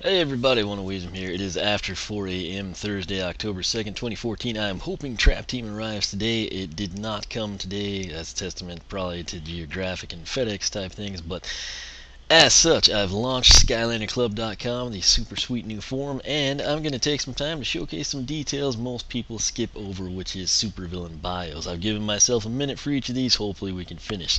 Hey everybody, Wisdom here. It is after 4 a.m. Thursday, October 2nd, 2014. I am hoping Trap Team arrives today. It did not come today. That's a testament probably to geographic and FedEx type things, but as such, I've launched SkylanderClub.com, the super sweet new forum, and I'm going to take some time to showcase some details most people skip over, which is supervillain bios. I've given myself a minute for each of these, hopefully we can finish.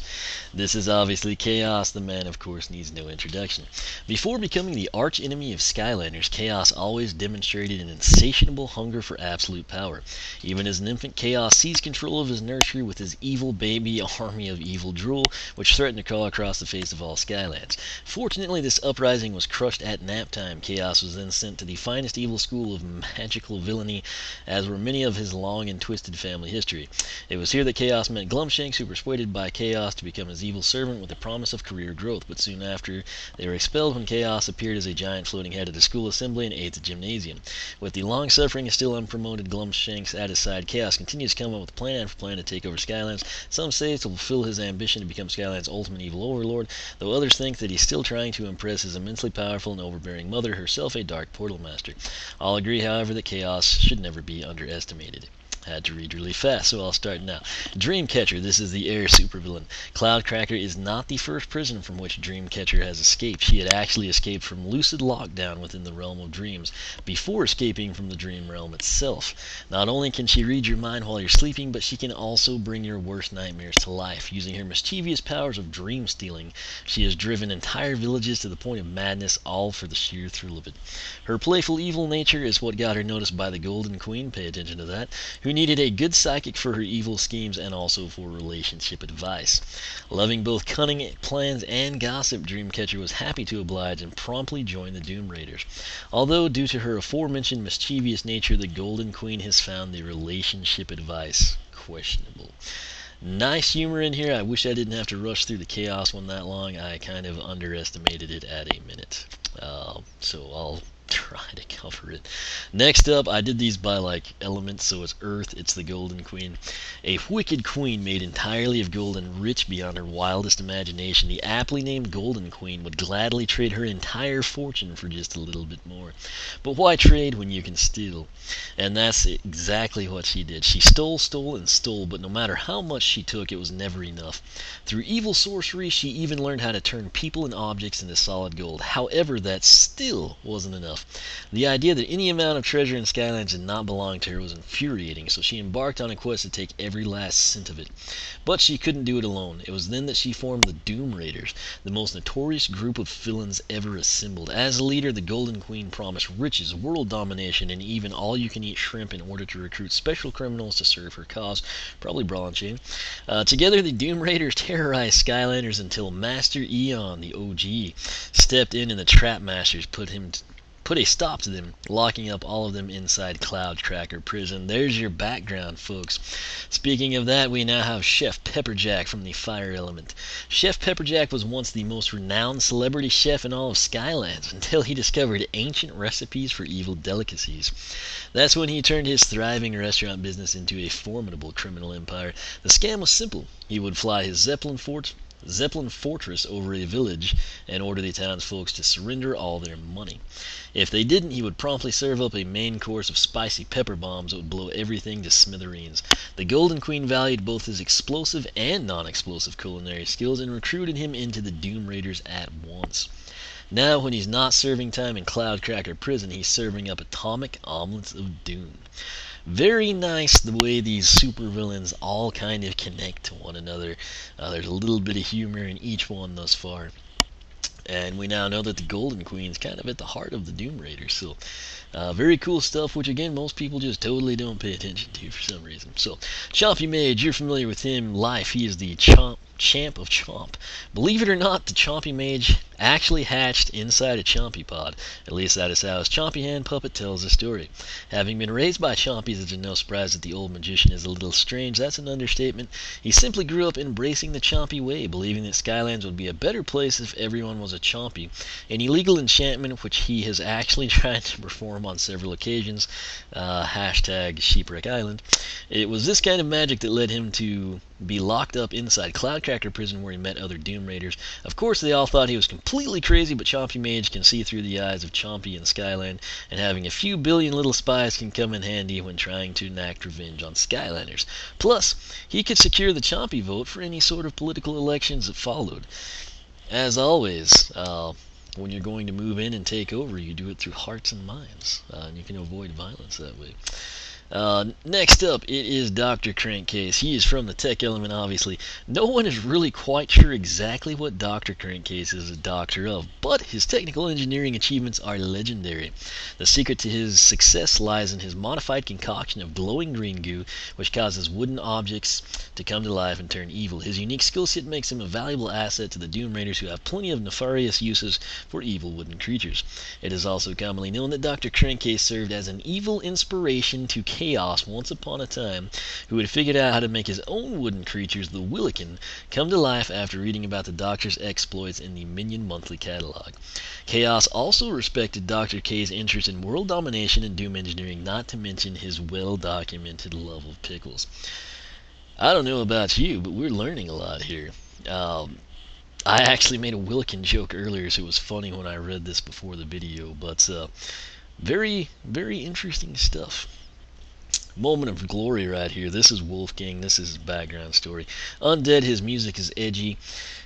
This is obviously Kaos, the man of course needs no introduction. Before becoming the arch enemy of Skylanders, Kaos always demonstrated an insatiable hunger for absolute power. Even as an infant, Kaos seized control of his nursery with his evil baby army of evil drool, which threatened to crawl across the face of all Skylands. Fortunately, this uprising was crushed at nap time. Kaos was then sent to the finest evil school of magical villainy, as were many of his long and twisted family history. It was here that Kaos met Glumshanks, who persuaded by Kaos to become his evil servant with the promise of career growth, but soon after they were expelled when Kaos appeared as a giant floating head at the school assembly and ate the gymnasium. With the long-suffering and still unpromoted Glumshanks at his side, Kaos continues to come up with plan after plan to take over Skylands. Some say to fulfill his ambition to become Skyland's ultimate evil overlord, though others think that he's still trying to impress his immensely powerful and overbearing mother, herself a dark portal master. All agree, however, that Kaos should never be underestimated. Had to read really fast, so I'll start now. Dreamcatcher, this is the air supervillain. Cloudcracker is not the first prison from which Dreamcatcher has escaped. She had actually escaped from lucid lockdown within the realm of dreams, before escaping from the dream realm itself. Not only can she read your mind while you're sleeping, but she can also bring your worst nightmares to life. Using her mischievous powers of dream stealing, she has driven entire villages to the point of madness, all for the sheer thrill of it. Her playful evil nature is what got her noticed by the Golden Queen, pay attention to that, who needed a good psychic for her evil schemes and also for relationship advice. Loving both cunning plans and gossip, Dreamcatcher was happy to oblige and promptly joined the Doom Raiders. Although, due to her aforementioned mischievous nature, the Golden Queen has found the relationship advice questionable. Nice humor in here. I wish I didn't have to rush through the Kaos one that long. I kind of underestimated it at a minute. So I'll try to cover it. Next up, I did these by like elements, so it's Earth, it's the Golden Queen. A wicked queen made entirely of gold and rich beyond her wildest imagination, the aptly named Golden Queen would gladly trade her entire fortune for just a little bit more. But why trade when you can steal? And that's exactly what she did. She stole, and stole, but no matter how much she took, it was never enough. Through evil sorcery, she even learned how to turn people and objects into solid gold. However, that still wasn't enough. The idea that any amount of treasure in Skylands did not belong to her was infuriating, so she embarked on a quest to take every last cent of it. But she couldn't do it alone. It was then that she formed the Doom Raiders, the most notorious group of villains ever assembled. As a leader, the Golden Queen promised riches, world domination, and even all-you-can-eat shrimp in order to recruit special criminals to serve her cause, probably Brawl and Chain. Together, the Doom Raiders terrorized Skylanders until Master Eon, the OG, stepped in and the Trap Masters put a stop to them, locking up all of them inside Cloudcracker Prison. There's your background, folks. Speaking of that, we now have Chef Pepperjack from the Fire Element. Chef Pepperjack was once the most renowned celebrity chef in all of Skylands, until he discovered ancient recipes for evil delicacies. That's when he turned his thriving restaurant business into a formidable criminal empire. The scam was simple. He would fly his Zeppelin fortress over a village and order the townsfolk to surrender all their money. If they didn't, he would promptly serve up a main course of spicy pepper bombs that would blow everything to smithereens. The Golden Queen valued both his explosive and non-explosive culinary skills and recruited him into the Doom Raiders at once. Now, when he's not serving time in Cloudcracker Prison, he's serving up atomic omelets of doom. Very nice the way these supervillains all kind of connect to one another. There's a little bit of humor in each one thus far. And we now know that the Golden Queen's kind of at the heart of the Doom Raiders. So, very cool stuff, which again, most people just totally don't pay attention to for some reason. So, Chompy Mage, you're familiar with him. Life, he is the champ of Chomp. Believe it or not, the Chompy Mage actually hatched inside a Chompy pod. At least that is how his Chompy hand puppet tells the story. Having been raised by Chompies, it's no surprise that the old magician is a little strange. That's an understatement. He simply grew up embracing the Chompy way, believing that Skylands would be a better place if everyone was a Chompy. An illegal enchantment which he has actually tried to perform on several occasions. Hashtag Sheepwreck Island. It was this kind of magic that led him to be locked up inside Cloudcracker Prison where he met other Doom Raiders. Of course, they all thought he was completely crazy, but Chompy Mage can see through the eyes of Chompy and Skyland, and having a few billion little spies can come in handy when trying to enact revenge on Skylanders. Plus, he could secure the Chompy vote for any sort of political elections that followed. As always, when you're going to move in and take over, you do it through hearts and minds, and you can avoid violence that way. Next up, it is Dr. Crankcase. He is from the Tech Element, obviously. No one is really quite sure exactly what Dr. Crankcase is a doctor of, but his technical engineering achievements are legendary. The secret to his success lies in his modified concoction of glowing green goo, which causes wooden objects to come to life and turn evil. His unique skill set makes him a valuable asset to the Doom Raiders, who have plenty of nefarious uses for evil wooden creatures. It is also commonly known that Dr. Crankcase served as an evil inspiration to Kaos once upon a time, who had figured out how to make his own wooden creatures, the Willikin, come to life after reading about the Doctor's exploits in the Minion Monthly catalog. Kaos also respected Dr. K's interest in world domination and Doom engineering, not to mention his well-documented love of pickles. I don't know about you, but we're learning a lot here. I actually made a Willikin joke earlier, so it was funny when I read this before the video, but very, very interesting stuff. Moment of glory right here. This is Wolfgang. This is his background story. Undead, his music is edgy.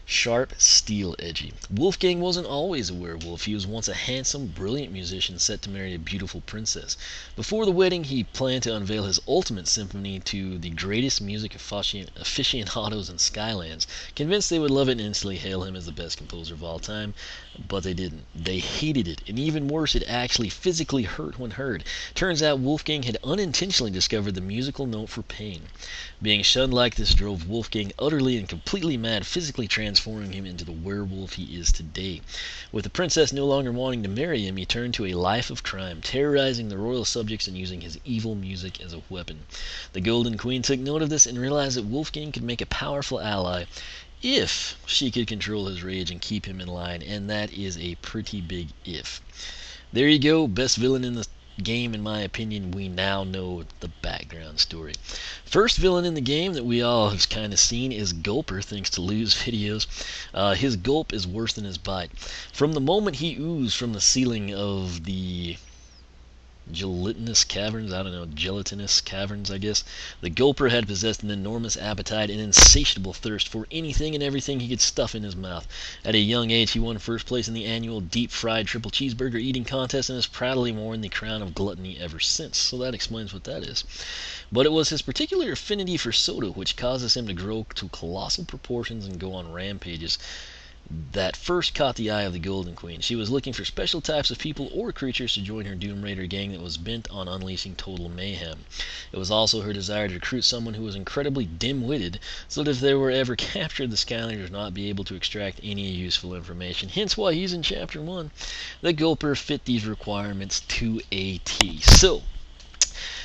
Sharp, steel edgy. Wolfgang wasn't always a werewolf. He was once a handsome, brilliant musician set to marry a beautiful princess. Before the wedding, he planned to unveil his ultimate symphony to the greatest music aficionados in Skylands, convinced they would love it and instantly hail him as the best composer of all time. But they didn't. They hated it, and even worse, it actually physically hurt when heard. Turns out Wolfgang had unintentionally discovered the musical note for pain. Being shunned like this drove Wolfgang utterly and completely mad, physically transforming him into the werewolf he is today. With the princess no longer wanting to marry him, he turned to a life of crime, terrorizing the royal subjects and using his evil music as a weapon. The Golden Queen took note of this and realized that Wolfgang could make a powerful ally if she could control his rage and keep him in line, and that is a pretty big if. There you go, best villain in the game in my opinion. We now know the background story. First villain in the game that we all have kind of seen is Gulper, thanks to Lou's videos. His gulp is worse than his bite. From the moment he oozed from the ceiling of the gelatinous caverns, I guess, the Gulper had possessed an enormous appetite and insatiable thirst for anything and everything he could stuff in his mouth. At a young age, he won first place in the annual deep-fried triple cheeseburger eating contest and has proudly worn the crown of gluttony ever since, so that explains what that is. But it was his particular affinity for soda which causes him to grow to colossal proportions and go on rampages that first caught the eye of the Golden Queen. She was looking for special types of people or creatures to join her Doom Raider gang that was bent on unleashing total mayhem. It was also her desire to recruit someone who was incredibly dim-witted, so that if they were ever captured, the Skylanders would not be able to extract any useful information. Hence why he's in Chapter 1. The Gulper fit these requirements to a T. So,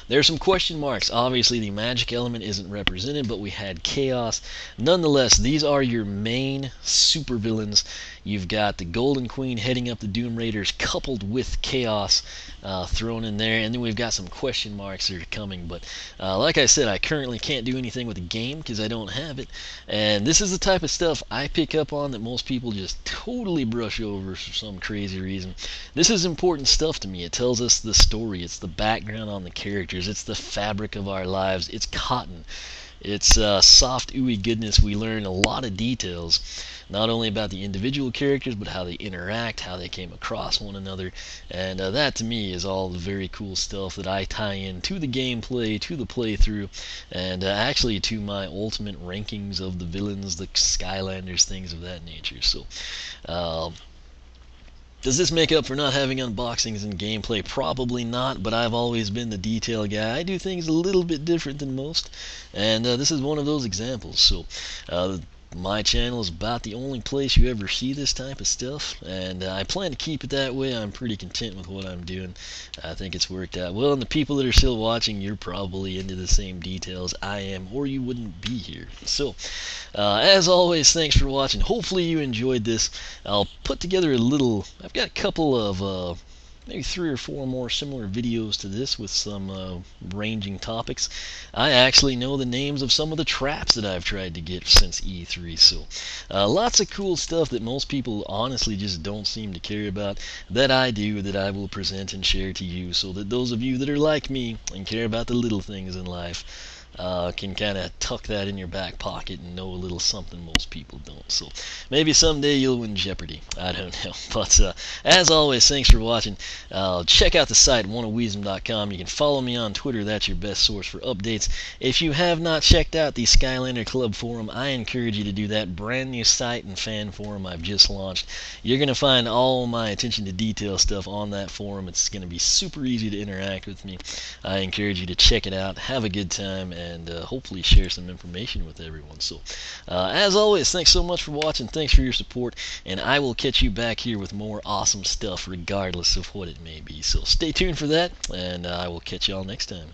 there's some question marks. Obviously, the magic element isn't represented, but we had Kaos. Nonetheless, these are your main supervillains. You've got the Golden Queen heading up the Doom Raiders, coupled with Kaos thrown in there, and then we've got some question marks that are coming. But like I said, I currently can't do anything with the game because I don't have it, and this is the type of stuff I pick up on that most people just totally brush over for some crazy reason. This is important stuff to me. It tells us the story. It's the background on the characters. It's the fabric of our lives. It's cotton. It's soft, ooey goodness. We learn a lot of details, not only about the individual characters, but how they interact, how they came across one another, and that to me is all the very cool stuff that I tie in to the gameplay, to the playthrough, and actually to my ultimate rankings of the villains, the Skylanders, things of that nature. So, does this make up for not having unboxings and gameplay? Probably not, but I've always been the detail guy. I do things a little bit different than most, and this is one of those examples. So, my channel is about the only place you ever see this type of stuff, and I plan to keep it that way. I'm pretty content with what I'm doing. I think it's worked out well, and the people that are still watching, you're probably into the same details I am, or you wouldn't be here. So, as always, thanks for watching. Hopefully you enjoyed this. I'll put together a little, I've got a couple of maybe 3 or 4 more similar videos to this with some ranging topics. I actually know the names of some of the traps that I've tried to get since E3, so lots of cool stuff that most people honestly just don't seem to care about that I do, that I will present and share to you, so that those of you that are like me and care about the little things in life can kind of tuck that in your back pocket and know a little something most people don't. So maybe someday you'll win Jeopardy. I don't know. But as always, thanks for watching. Check out the site, oneofwisdom.com. You can follow me on Twitter. That's your best source for updates. If you have not checked out the SkylanderClub Forum, I encourage you to do that. Brand new site and fan forum I've just launched. You're going to find all my attention to detail stuff on that forum. It's going to be super easy to interact with me. I encourage you to check it out. Have a good time, and hopefully share some information with everyone. So as always, thanks so much for watching, thanks for your support, and I will catch you back here with more awesome stuff regardless of what it may be. So stay tuned for that, and I will catch y'all next time.